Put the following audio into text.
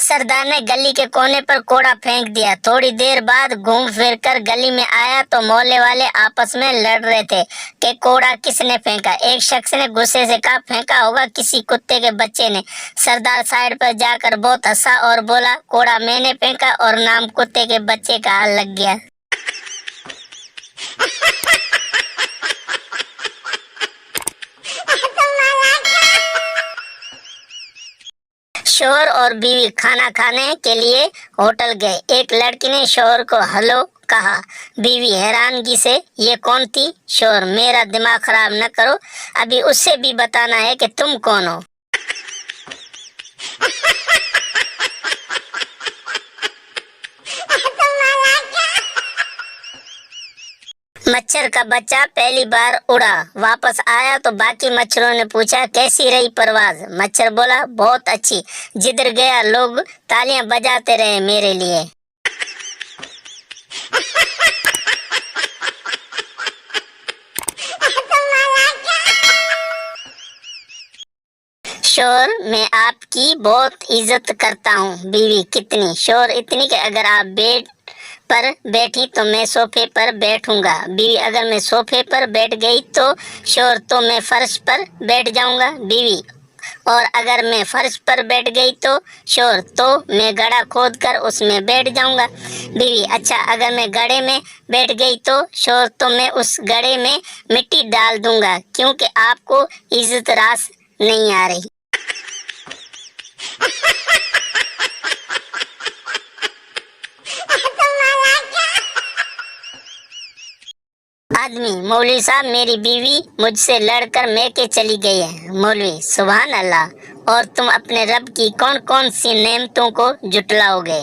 سردار نے گلی کے کونے پر کوڑا پھینک دیا۔ تھوڑی دیر بعد گھوم پھر کر گلی میں آیا تو محلے والے آپس میں لڑ رہے تھے کہ کوڑا کس نے پھینکا۔ ایک شخص نے غصے سے کہا پھینکا ہوگا کسی کتے کے بچے نے۔ سردار سائڈ پر جا کر بہت ہنسا اور بولا کوڑا میں نے پھینکا اور نام کتے کے بچے کا لگ گیا۔ شوہر اور بیوی کھانا کھانے کے لیے ہوٹل گئے۔ ایک لڑکی نے شوہر کو ہلو کہا۔ بیوی حیرانگی سے یہ کون تھی؟ شوہر میرا دماغ خراب نہ کرو، ابھی اس سے بھی بتانا ہے کہ تم کون ہو۔ مچھر کا بچہ پہلی بار اڑا، واپس آیا تو باقی مچھروں نے پوچھا کیسی رہی پرواز؟ مچھر بولا بہت اچھی، جدھر گیا لوگ تالیاں بجاتے رہے میرے لیے۔ شوہر میں آپ کی بہت عزت کرتا ہوں۔ بیوی کتنی؟ شوہر اتنی کہ اگر آپ بیڈ پر بیٹھی تو میں صوفے پر بیٹھوں گا۔ بیوی اگر میں صوفے پر بیٹھ گئی تو شوہر تو میں فرش پر بیٹھ جاؤں گا۔ بیوی اور اگر میں فرش پر بیٹھ گئی تو شوہر تو میں گڑھا کھود کر اس میں بیٹھ جاؤں گا۔ بیوی اچھا اگر میں گڑھے میں بیٹھ گئی تو شوہر تو میں اس گڑھے میں مٹی ڈال دوں گا کیونکہ آپ کو عزت راس نہیں آ رہی۔ آدمی مولوی صاحب میری بیوی مجھ سے لڑ کر میکے چلی گئی ہے۔ مولوی سبحان اللہ، اور تم اپنے رب کی کون کون سی نعمتوں کو جھٹلاؤ گے؟